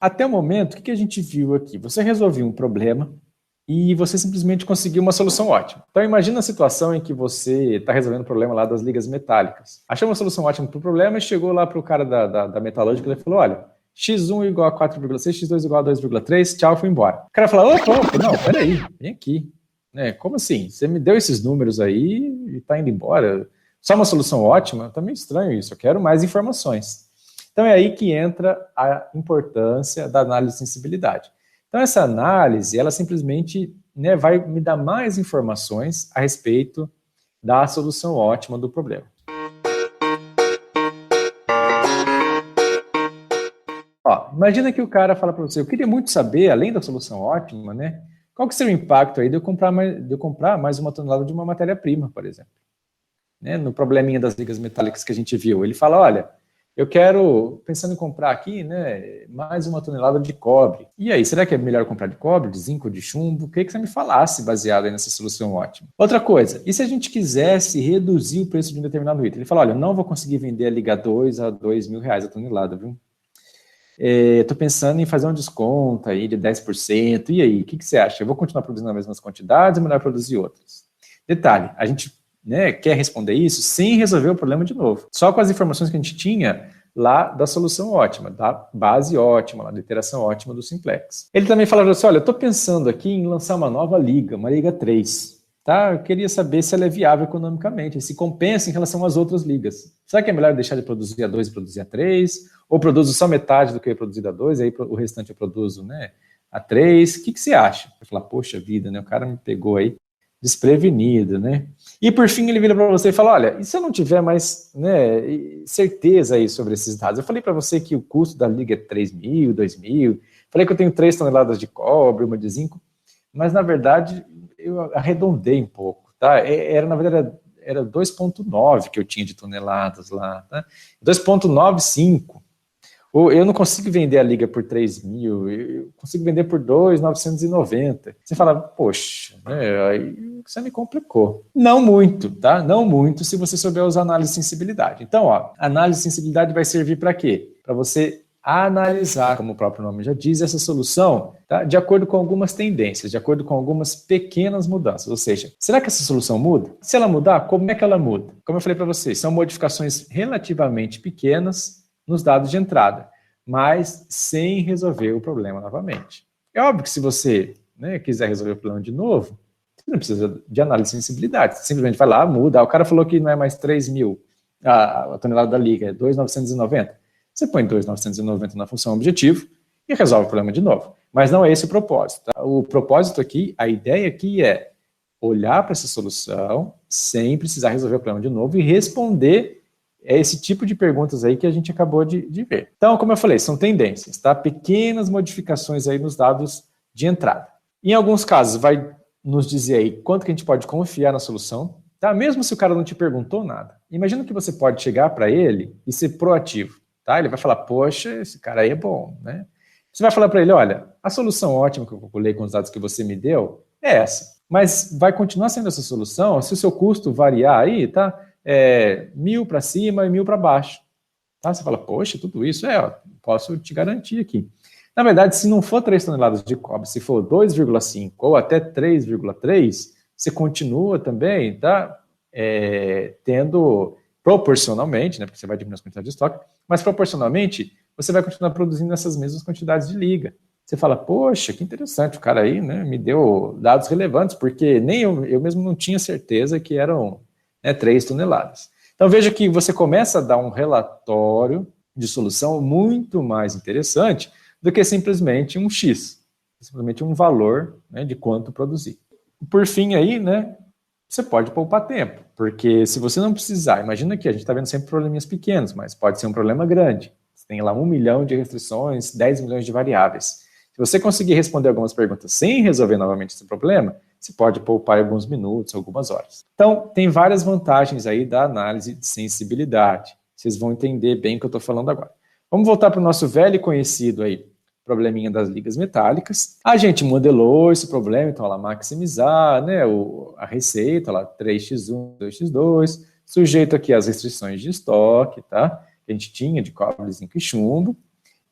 Até o momento, o que a gente viu aqui? Você resolveu um problema e você simplesmente conseguiu uma solução ótima. Então, imagina a situação em que você está resolvendo o problema lá das ligas metálicas. Achou uma solução ótima para o problema e chegou lá para o cara da metalúrgica e ele falou, olha, x1 igual a 4,6, x2 igual a 2,3, tchau, fui embora. O cara fala, opa, não, peraí, vem aqui. Como assim? Você me deu esses números aí e está indo embora? Só uma solução ótima? Tá meio estranho isso, eu quero mais informações. Então é aí que entra a importância da análise de sensibilidade. Então essa análise, ela simplesmente vai me dar mais informações a respeito da solução ótima do problema. Imagina que o cara fala para você, eu queria muito saber, além da solução ótima, qual que seria o impacto aí de eu comprar mais uma tonelada de uma matéria-prima, por exemplo. No probleminha das ligas metálicas que a gente viu. Ele fala, olha, eu quero, pensando em comprar aqui, mais uma tonelada de cobre. E aí, será que é melhor comprar de cobre, de zinco, de chumbo? O que você me falasse baseado aí nessa solução ótima? Outra coisa, e se a gente quisesse reduzir o preço de um determinado item? Ele fala, olha, eu não vou conseguir vender a liga 2 a R$2.000 a tonelada, viu? Estou pensando em fazer um desconto aí de 10%. E aí, o que você acha? Eu vou continuar produzindo as mesmas quantidades ou melhor produzir outras? Detalhe, a gente quer responder isso sem resolver o problema de novo. Só com as informações que a gente tinha lá da solução ótima, da base ótima, da iteração ótima do Simplex. Ele também falava assim, olha, eu estou pensando aqui em lançar uma nova liga, uma liga 3. Tá? Eu queria saber se ela é viável economicamente, se compensa em relação às outras ligas. Será que é melhor deixar de produzir a 2 e produzir a 3? Ou produzo só metade do que eu ia produzir a 2, aí o restante eu produzo a 3? O que você acha? Eu falar, poxa vida, o cara me pegou aí desprevenido, E por fim ele vira para você e fala, olha, e se eu não tiver mais certeza aí sobre esses dados? Eu falei para você que o custo da liga é 3.000, 2.000, falei que eu tenho 3 toneladas de cobre, uma de zinco, mas na verdade eu arredondei um pouco, tá? Na verdade, era 2,9 que eu tinha de toneladas lá, tá? 2,95. Eu não consigo vender a liga por 3.000, eu consigo vender por 2.990. Você fala, poxa, aí você me complicou. Não muito, tá? Não muito se você souber usar análise de sensibilidade. Então, análise de sensibilidade vai servir para quê? Para você analisar, como o próprio nome já diz, essa solução, tá? De acordo com algumas tendências, de acordo com algumas pequenas mudanças. Ou seja, será que essa solução muda? Se ela mudar, como é que ela muda? Como eu falei para vocês, são modificações relativamente pequenas nos dados de entrada, mas sem resolver o problema novamente. É óbvio que se você quiser resolver o problema de novo, você não precisa de análise de sensibilidade, você simplesmente vai lá, muda. O cara falou que não é mais 3.000 a tonelada da liga, é 2.990. Você põe 2.990 na função objetivo e resolve o problema de novo. Mas não é esse o propósito. Tá? O propósito aqui, a ideia aqui é olhar para essa solução sem precisar resolver o problema de novo e responder esse tipo de perguntas aí que a gente acabou de ver. Então, como eu falei, são tendências, tá? Pequenas modificações aí nos dados de entrada. Em alguns casos, vai nos dizer aí quanto que a gente pode confiar na solução, tá? Mesmo se o cara não te perguntou nada. Imagina que você pode chegar para ele e ser proativo, tá? Ele vai falar, poxa, esse cara aí é bom, Você vai falar para ele, olha, a solução ótima que eu calculei com os dados que você me deu é essa. Mas vai continuar sendo essa solução se o seu custo variar aí, tá? 1.000 para cima e 1.000 para baixo. Tá? Você fala, poxa, tudo isso posso te garantir aqui. Na verdade, se não for 3 toneladas de cobre, se for 2,5 ou até 3,3, você continua também, tá? Tendo proporcionalmente, porque você vai diminuir as quantidades de estoque, mas proporcionalmente você vai continuar produzindo essas mesmas quantidades de liga. Você fala, poxa, que interessante, o cara aí me deu dados relevantes, porque nem eu mesmo não tinha certeza que eram 3 toneladas. Então veja que você começa a dar um relatório de solução muito mais interessante do que simplesmente um X, simplesmente um valor de quanto produzir. Por fim aí, você pode poupar tempo, porque se você não precisar, imagina que a gente está vendo sempre probleminhas pequenos, mas pode ser um problema grande. Você tem lá 1 milhão de restrições, 10 milhões de variáveis. Se você conseguir responder algumas perguntas sem resolver novamente esse problema, você pode poupar alguns minutos, algumas horas. Então, tem várias vantagens aí da análise de sensibilidade. Vocês vão entender bem o que eu estou falando agora. Vamos voltar para o nosso velho e conhecido aí, probleminha das ligas metálicas. A gente modelou esse problema, então, lá, maximizar a receita, lá, 3x1, 2x2, sujeito aqui às restrições de estoque, tá? Que a gente tinha de cobre, zinco e chumbo.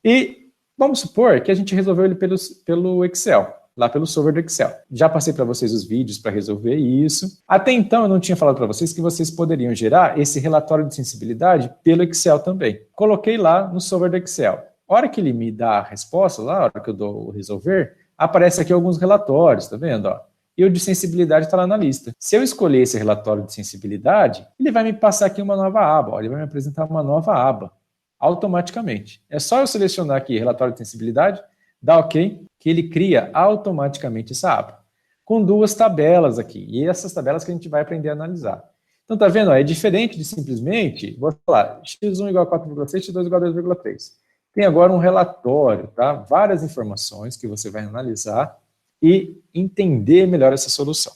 E Vamos supor que a gente resolveu ele pelo Excel, lá pelo software do Excel. Já passei para vocês os vídeos para resolver isso. Até então, eu não tinha falado para vocês que vocês poderiam gerar esse relatório de sensibilidade pelo Excel também. Coloquei lá no software do Excel. A hora que ele me dá a resposta, lá, a hora que eu dou o resolver, aparece aqui alguns relatórios, tá vendo? Ó? E o de sensibilidade está lá na lista. Se eu escolher esse relatório de sensibilidade, ele vai me passar aqui uma nova aba. Ó, ele vai me apresentar uma nova aba automaticamente. É só eu selecionar aqui relatório de sensibilidade, dar OK, que ele cria automaticamente essa aba, com duas tabelas aqui, e essas tabelas que a gente vai aprender a analisar. Então, tá vendo? Ó, é diferente de simplesmente, vou falar, x1 igual a 4,6, x2 igual a 2,3. Tem agora um relatório, tá? Várias informações que você vai analisar e entender melhor essa solução.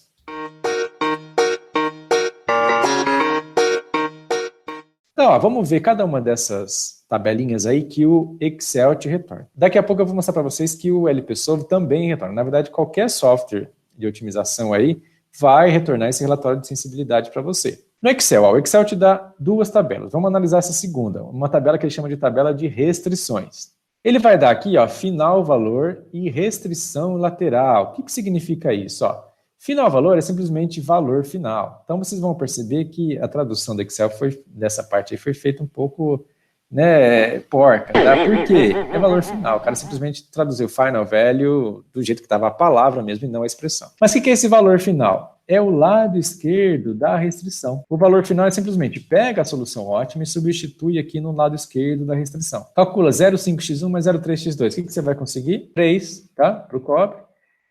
Então, ó, vamos ver cada uma dessas tabelinhas aí que o Excel te retorna. Daqui a pouco eu vou mostrar para vocês que o LPsolve também retorna. Na verdade, qualquer software de otimização aí vai retornar esse relatório de sensibilidade para você. No Excel, ó, o Excel te dá duas tabelas. Vamos analisar essa segunda, uma tabela que ele chama de tabela de restrições. Ele vai dar aqui, ó, final valor e restrição lateral. O que significa isso? Ó? Final valor é simplesmente valor final. Então, vocês vão perceber que a tradução do Excel dessa parte aí foi feita um pouco, né, porca, tá? Por quê? É valor final. O cara simplesmente traduziu final value do jeito que estava a palavra mesmo e não a expressão. Mas o que é esse valor final? É o lado esquerdo da restrição. O valor final é simplesmente pega a solução ótima e substitui aqui no lado esquerdo da restrição. Calcula 0,5x1 mais 0,3x2. O que você vai conseguir? 3, tá? Para o cobre.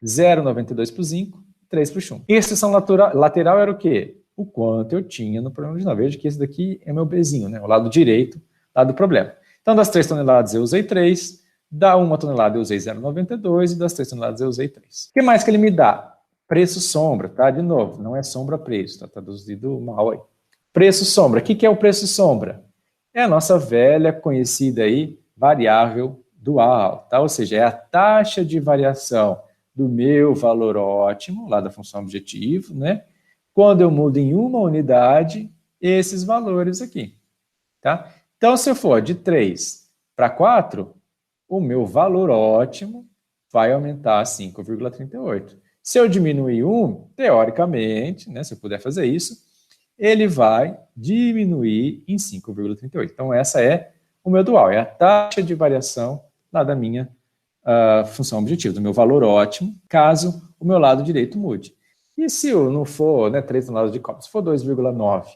0,92 para o zinco. 3 para o chumbo. Restrição lateral era o quê? O quanto eu tinha no problema original. Veja que esse daqui é meu Bzinho, né? O lado direito lá do problema. Então, das 3 toneladas eu usei 3, da 1 tonelada eu usei 0,92 e das 3 toneladas eu usei 3. O que mais que ele me dá? Preço sombra, tá? De novo, não é sombra preço, tá traduzido mal aí. Preço sombra. O que é o preço sombra? É a nossa velha conhecida aí variável dual, tá? Ou seja, é a taxa de variação do meu valor ótimo, lá da função objetivo, né? Quando eu mudo em uma unidade, esses valores aqui, tá? Então, se eu for de 3 para 4, o meu valor ótimo vai aumentar a 5,38. Se eu diminuir 1, teoricamente, né, se eu puder fazer isso, ele vai diminuir em 5,38. Então, essa é o meu dual, é a taxa de variação lá da minha função objetiva, do meu valor ótimo, caso o meu lado direito mude. E se eu não for, né, 3 toneladas de cobre, se for 2,9,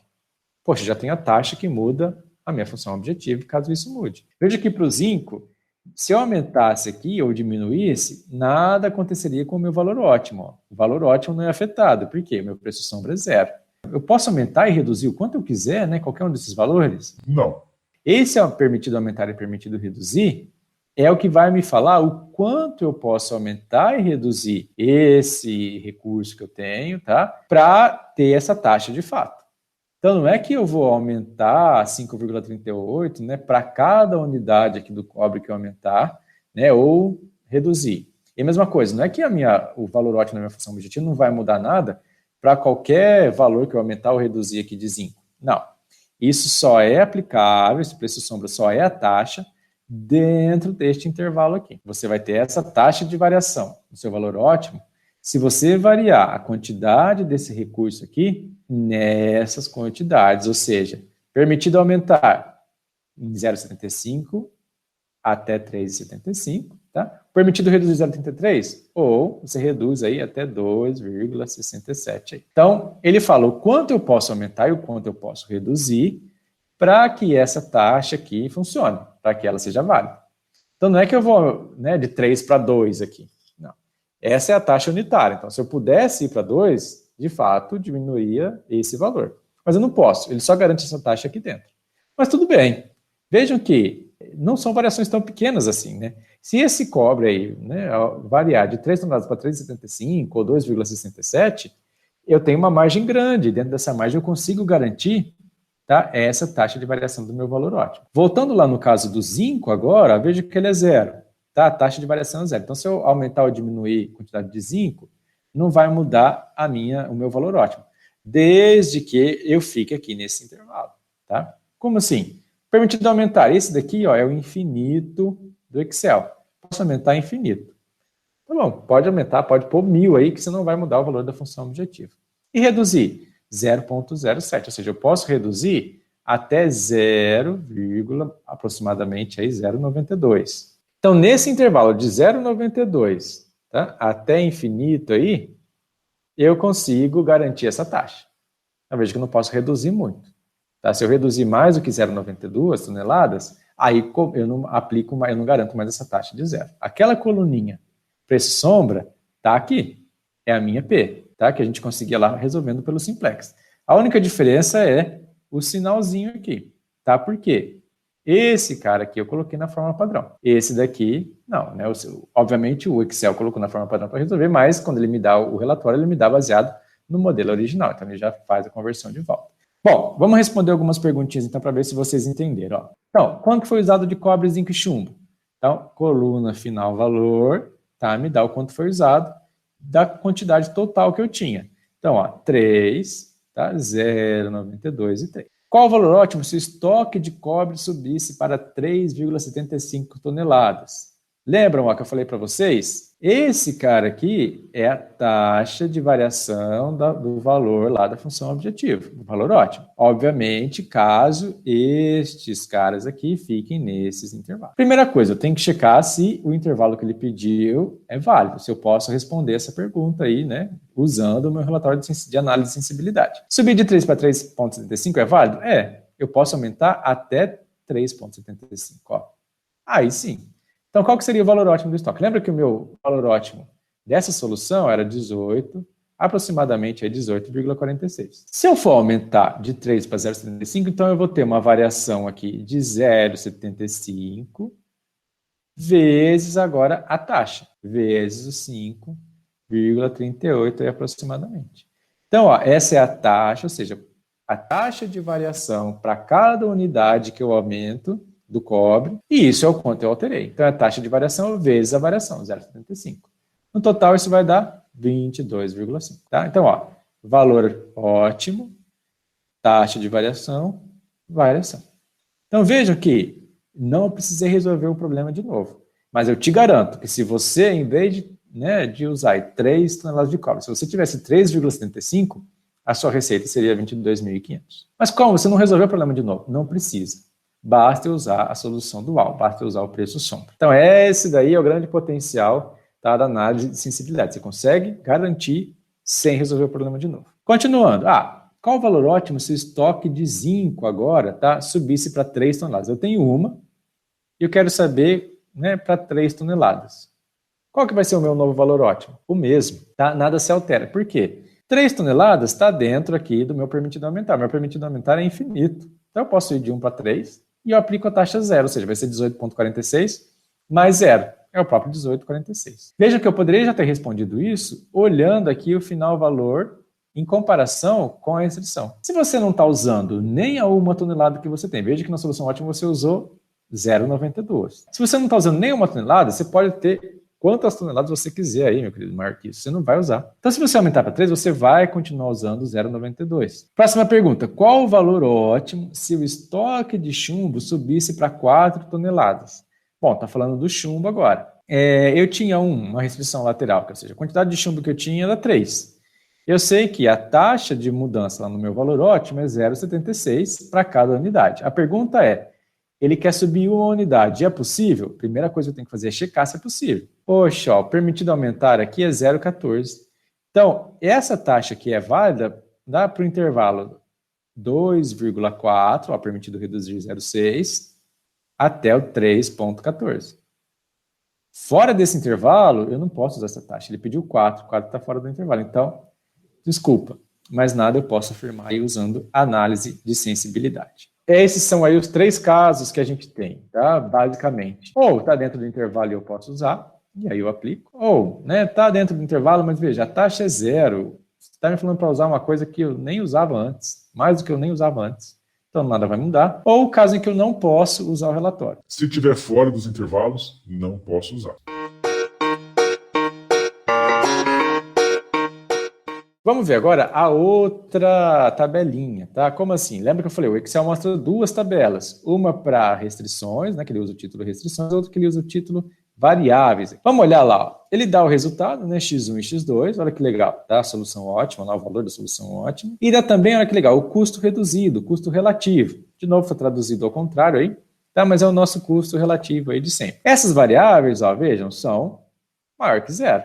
poxa, já tem a taxa que muda a minha função objetiva, caso isso mude. Veja que para o zinco, se eu aumentasse aqui ou diminuísse, nada aconteceria com o meu valor ótimo. Ó. O valor ótimo não é afetado, por quê? O meu preço sombra é 0. Eu posso aumentar e reduzir o quanto eu quiser, né, qualquer um desses valores? Não. Esse é permitido aumentar e permitido reduzir, é o que vai me falar o quanto eu posso aumentar e reduzir esse recurso que eu tenho, tá? Para ter essa taxa de fato. Então, não é que eu vou aumentar 5,38, né, para cada unidade aqui do cobre que eu aumentar, né, ou reduzir. E a mesma coisa, não é que o valor ótimo da minha função objetiva não vai mudar nada para qualquer valor que eu aumentar ou reduzir aqui de zinco. Não. Isso só é aplicável, esse preço sombra só é a taxa dentro deste intervalo aqui. Você vai ter essa taxa de variação do seu valor ótimo se você variar a quantidade desse recurso aqui nessas quantidades, ou seja, permitido aumentar em 0,75 até 3,75, tá? Permitido reduzir 0,33 ou você reduz aí até 2,67. Então, ele fala o quanto eu posso aumentar e o quanto eu posso reduzir para que essa taxa aqui funcione, para que ela seja válida. Então, não é que eu vou, né, de 3 para 2 aqui. Não. Essa é a taxa unitária. Então, se eu pudesse ir para 2, de fato, diminuiria esse valor. Mas eu não posso. Ele só garante essa taxa aqui dentro. Mas tudo bem. Vejam que não são variações tão pequenas assim, né? Se esse cobre aí, né, variar de 3 toneladas para 3,75 ou 2,67, eu tenho uma margem grande. Dentro dessa margem eu consigo garantir, tá, essa taxa de variação do meu valor ótimo. Voltando lá no caso do zinco agora, veja que ele é 0. Tá? A taxa de variação é 0. Então, se eu aumentar ou diminuir a quantidade de zinco, não vai mudar o meu valor ótimo. Desde que eu fique aqui nesse intervalo. Tá? Como assim? Permitido aumentar. Esse daqui, ó, é o infinito do Excel. posso aumentar infinito. Tá bom, pode aumentar, pode pôr 1000 aí, que você não vai mudar o valor da função objetiva. E reduzir 0,07, ou seja, eu posso reduzir até 0, aproximadamente aí 0,92. Então, nesse intervalo de 0,92, tá, até infinito aí, eu consigo garantir essa taxa. Eu vejo que eu não posso reduzir muito. Tá? Se eu reduzir mais do que 0,92 toneladas, aí eu não aplico, eu não garanto mais essa taxa de zero. Aquela coluninha preço sombra está aqui, é a minha P, tá? Que a gente conseguia lá resolvendo pelo simplex. A única diferença é o sinalzinho aqui, tá? Por quê? Esse cara aqui eu coloquei na forma padrão. Esse daqui, não, né? Obviamente o Excel colocou na forma padrão para resolver, mas quando ele me dá o relatório, ele me dá baseado no modelo original, então ele já faz a conversão de volta. Bom, vamos responder algumas perguntinhas então para ver se vocês entenderam. Ó. Então, quanto foi usado de cobre, zinco e chumbo? Então, coluna final valor, tá? Me dá o quanto foi usado da quantidade total que eu tinha. Então, ó, 3, tá? 0,92 e 3. Qual o valor ótimo se o estoque de cobre subisse para 3,75 toneladas? Lembram que eu falei para vocês? Esse cara aqui é a taxa de variação do valor lá da função objetiva, do valor ótimo. Obviamente, caso estes caras aqui fiquem nesses intervalos. Primeira coisa, eu tenho que checar se o intervalo que ele pediu é válido, se eu posso responder essa pergunta aí, né, usando o meu relatório de análise de sensibilidade. Subir de 3 para 3,75 é válido? É. Eu posso aumentar até 3,75, ó. Aí sim. Então, qual que seria o valor ótimo do estoque? Lembra que o meu valor ótimo dessa solução era 18, aproximadamente 18,46. Se eu for aumentar de 3 para 0,75, então eu vou ter uma variação aqui de 0,75 vezes agora a taxa, vezes os 5,38 aproximadamente. Então, ó, essa é a taxa, ou seja, a taxa de variação para cada unidade que eu aumento do cobre, e isso é o quanto eu alterei. Então, é a taxa de variação vezes a variação, 0,75. No total, isso vai dar 22,5. Tá? Então, ó, valor ótimo, taxa de variação, variação. Então, vejam que não precisei resolver o problema de novo. Mas eu te garanto que se você, em vez de usar 3 toneladas de cobre, se você tivesse 3,75, a sua receita seria 22.500. Mas como? Você não resolveu o problema de novo? Não precisa. Basta usar a solução dual, basta usar o preço sombra. Então, esse daí é o grande potencial, tá, da análise de sensibilidade. Você consegue garantir sem resolver o problema de novo. Continuando. Qual o valor ótimo se o estoque de zinco agora, tá, subisse para 3 toneladas? Eu tenho uma e eu quero saber, né, para 3 toneladas. Qual que vai ser o meu novo valor ótimo? O mesmo, tá? Nada se altera. Por quê? 3 toneladas está dentro aqui do meu permitido aumentar. Meu permitido aumentar é infinito. Então, eu posso ir de 1 para 3 e eu aplico a taxa zero, ou seja, vai ser 18,46 mais zero. É o próprio 18,46. Veja que eu poderia já ter respondido isso olhando aqui o final valor em comparação com a restrição. Se você não está usando nem a 1 tonelada que você tem, veja que na solução ótima você usou 0,92. Se você não está usando nem 1 tonelada, você pode ter quantas toneladas você quiser aí, meu querido Marquinhos, você não vai usar. Então, se você aumentar para 3, você vai continuar usando 0,92. Próxima pergunta. Qual o valor ótimo se o estoque de chumbo subisse para 4 toneladas? Bom, está falando do chumbo agora. Eu tinha uma restrição lateral, ou seja, a quantidade de chumbo que eu tinha era 3. Eu sei que a taxa de mudança lá no meu valor ótimo é 0,76 para cada unidade. A pergunta é, ele quer subir uma unidade, é possível? Primeira coisa que eu tenho que fazer é checar se é possível. Poxa, ó, o permitido aumentar aqui é 0,14. Então, essa taxa aqui é válida, dá para o intervalo 2,4, permitido reduzir 0,6, até o 3,14. Fora desse intervalo, eu não posso usar essa taxa. Ele pediu 4, 4 está fora do intervalo. Então, desculpa, mas nada eu posso afirmar aí usando análise de sensibilidade. Esses são aí os 3 casos que a gente tem, tá? Basicamente. Ou está dentro do intervalo e eu posso usar, e aí eu aplico. Ou, está dentro do intervalo, mas veja, a taxa é 0. Você está me falando para usar uma coisa que eu nem usava antes, mais do que eu nem usava antes. Então nada vai mudar. Ou o caso em que eu não posso usar o relatório. Se estiver fora dos intervalos, não posso usar. Vamos ver agora a outra tabelinha, tá? Como assim? Lembra que eu falei, o Excel mostra 2 tabelas. Uma para restrições, né, que ele usa o título restrições, outra que ele usa o título variáveis. Vamos olhar lá, ó. Ele dá o resultado, né, x1 e x2, olha que legal, dá a solução ótima, lá o valor da solução ótima, e dá também, olha que legal, o custo reduzido, o custo relativo. De novo, foi traduzido ao contrário aí, tá? Mas é o nosso custo relativo aí de sempre. Essas variáveis, ó, vejam, são maior que zero.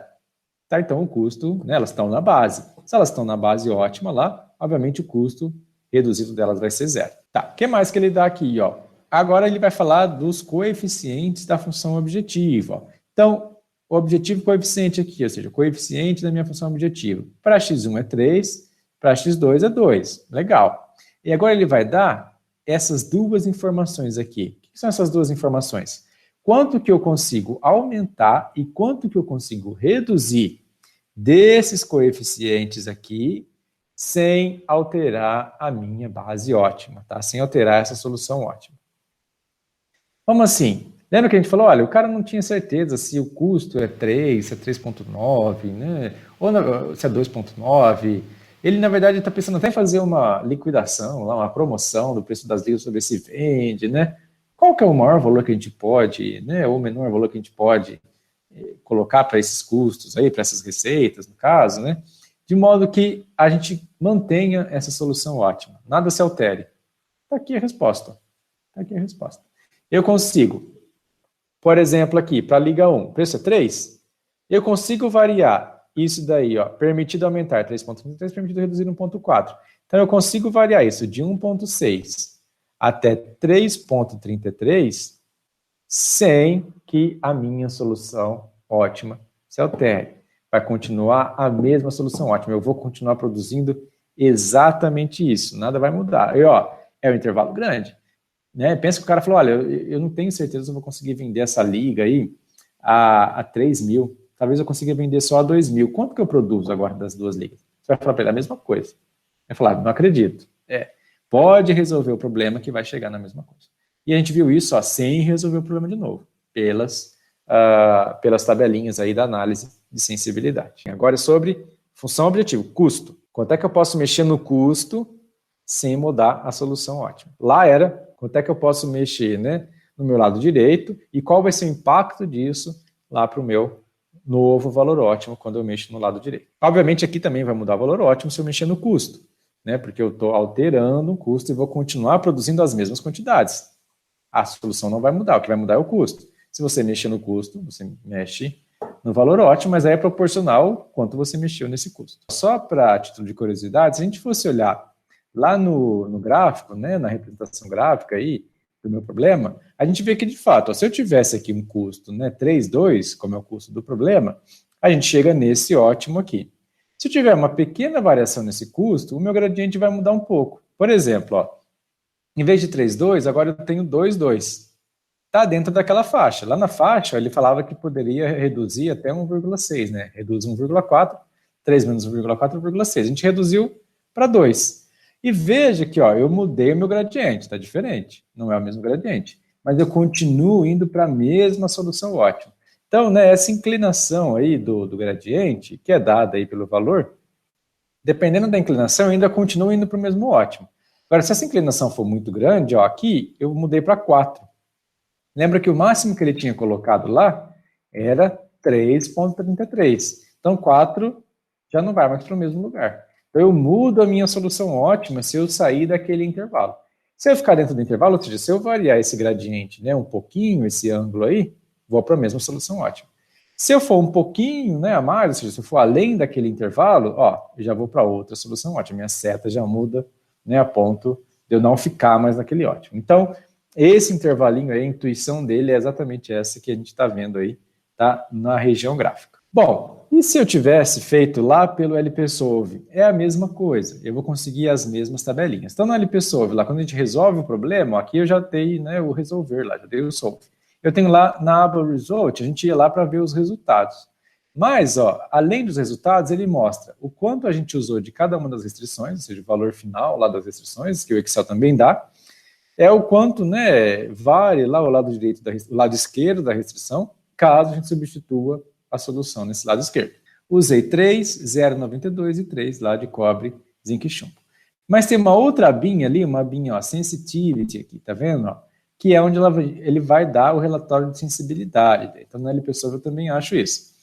Tá? Então, o custo, né, elas estão na base. Se elas estão na base ótima lá, obviamente o custo reduzido delas vai ser zero. Tá, o que mais que ele dá aqui, ó? Agora ele vai falar dos coeficientes da função objetiva. Ó. Então, o objetivo coeficiente aqui, ou seja, o coeficiente da minha função objetiva. Para x1 é 3, para x2 é 2. Legal. E agora ele vai dar essas duas informações aqui. O que são essas duas informações? Quanto que eu consigo aumentar e quanto que eu consigo reduzir desses coeficientes aqui sem alterar a minha base ótima, tá? Sem alterar essa solução ótima. Como assim? Lembra que a gente falou, olha, o cara não tinha certeza se o custo é 3, se é 3,9, né? Ou se é 2,9. Ele, na verdade, está pensando até em fazer uma liquidação, uma promoção do preço das ligas sobre se vende, né? Qual que é o maior valor que a gente pode, né? Ou o menor valor que a gente pode colocar para esses custos aí, para essas receitas, no caso, né? De modo que a gente mantenha essa solução ótima. Nada se altere. Está aqui a resposta. Está aqui a resposta. Eu consigo, por exemplo, aqui, para a liga 1, o preço é 3, eu consigo variar isso daí, ó, permitido aumentar 3,33, permitido reduzir 1,4. Então, eu consigo variar isso de 1,6 até 3,33 sem que a minha solução ótima se altere. Vai continuar a mesma solução ótima. Eu vou continuar produzindo exatamente isso. Nada vai mudar. E, ó, é um intervalo grande. Né? Pensa que o cara falou, olha, eu não tenho certeza se eu vou conseguir vender essa liga aí a 3 mil. Talvez eu consiga vender só a 2 mil. Quanto que eu produzo agora das duas ligas? Você vai falar para ele a mesma coisa. Vai falar, não acredito. Pode resolver o problema que vai chegar na mesma coisa. E a gente viu isso ó, sem resolver o problema de novo, pelas tabelinhas aí da análise de sensibilidade. Agora é sobre função objetivo, custo. Quanto é que eu posso mexer no custo sem mudar a solução ótima? Lá era quanto é que eu posso mexer, né, no meu lado direito e qual vai ser o impacto disso lá para o meu novo valor ótimo quando eu mexo no lado direito. Obviamente aqui também vai mudar o valor ótimo se eu mexer no custo, né, porque eu estou alterando o custo e vou continuar produzindo as mesmas quantidades. A solução não vai mudar, o que vai mudar é o custo. Se você mexer no custo, você mexe no valor ótimo, mas aí é proporcional quanto você mexeu nesse custo. Só para título de curiosidade, se a gente fosse olhar lá no gráfico, né, na representação gráfica aí do meu problema, a gente vê que de fato, ó, se eu tivesse aqui um custo, né, 3,2, como é o custo do problema, a gente chega nesse ótimo aqui. Se eu tiver uma pequena variação nesse custo, o meu gradiente vai mudar um pouco. Por exemplo, ó, em vez de 3,2, agora eu tenho 2,2. Está dentro daquela faixa. Lá na faixa, ele falava que poderia reduzir até 1,6, né? Reduz 1,4, 3 menos 1,4, 1,6. A gente reduziu para 2. E veja que ó, eu mudei o meu gradiente, está diferente. Não é o mesmo gradiente. Mas eu continuo indo para a mesma solução ótima. Então, né, essa inclinação aí do gradiente, que é dada aí pelo valor, dependendo da inclinação, eu ainda continuo indo para o mesmo ótimo. Agora, se essa inclinação for muito grande, ó, aqui eu mudei para 4. Lembra que o máximo que ele tinha colocado lá era 3,33. Então, 4 já não vai mais para o mesmo lugar. Então, eu mudo a minha solução ótima se eu sair daquele intervalo. Se eu ficar dentro do intervalo, ou seja, se eu variar esse gradiente, né, um pouquinho, esse ângulo aí, vou para a mesma solução ótima. Se eu for um pouquinho, né, a mais, ou seja, se eu for além daquele intervalo, ó, eu já vou para outra solução ótima. Minha seta já muda, né, a ponto de eu não ficar mais naquele ótimo. Então, esse intervalinho aí, a intuição dele é exatamente essa que a gente está vendo aí, tá, na região gráfica. Bom, e se eu tivesse feito lá pelo LPsolve? É a mesma coisa, eu vou conseguir as mesmas tabelinhas. Então, no LPsolve, lá quando a gente resolve o problema, ó, aqui eu já dei, né, o resolver lá, já dei o solve. Eu tenho lá na aba Result, a gente ia lá para ver os resultados. Mas, ó, além dos resultados, ele mostra o quanto a gente usou de cada uma das restrições, ou seja, o valor final lá das restrições, que o Excel também dá, é o quanto, né, vale lá o lado direito, o lado esquerdo da restrição, caso a gente substitua a solução nesse lado esquerdo. Usei 3, 0,92 e 3 lá de cobre, zinco e chumbo. Mas tem uma outra abinha ali, uma abinha, ó, sensitivity aqui, tá vendo? Ó, que é onde ele vai dar o relatório de sensibilidade. Então, no LP Solver eu também acho isso.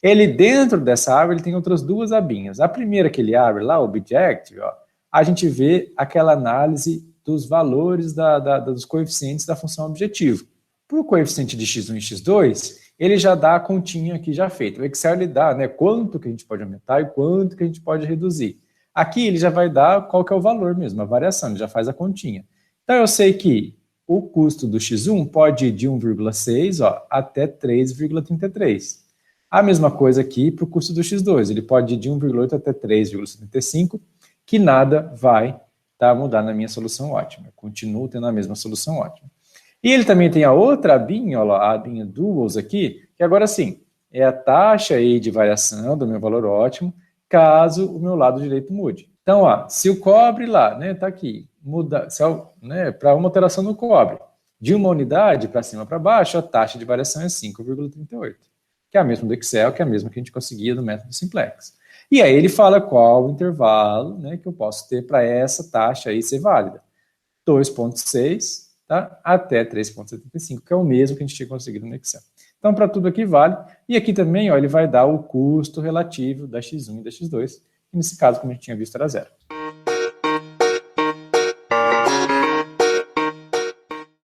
Ele, dentro dessa aba, ele tem outras duas abinhas. A primeira que ele abre lá, o Objective, ó, a gente vê aquela análise dos valores dos coeficientes da função objetivo. Para o coeficiente de x1 e x2, ele já dá a continha aqui já feita. O Excel ele dá, né, quanto que a gente pode aumentar e quanto que a gente pode reduzir. Aqui ele já vai dar qual que é o valor mesmo, a variação, ele já faz a continha. Então eu sei que o custo do x1 pode ir de 1,6 até 3,33. A mesma coisa aqui para o custo do x2, ele pode ir de 1,8 até 3,75, que nada vai mudar na minha solução ótima. Eu continuo tendo a mesma solução ótima. E ele também tem a outra abinha, ó, a abinha Duals aqui, que agora sim, é a taxa aí de variação do meu valor ótimo, caso o meu lado direito mude. Então, ó, se o cobre lá, né, tá aqui, muda, né, para uma alteração no cobre, de uma unidade para cima para baixo, a taxa de variação é 5,38, que é a mesma do Excel, que é a mesma que a gente conseguia do método Simplex. E aí ele fala qual o intervalo, né, que eu posso ter para essa taxa aí ser válida. 2,6, tá, até 3,75, que é o mesmo que a gente tinha conseguido no Excel. Então, para tudo aqui vale. E aqui também, ó, ele vai dar o custo relativo da X1 e da X2, que nesse caso, como a gente tinha visto, era 0.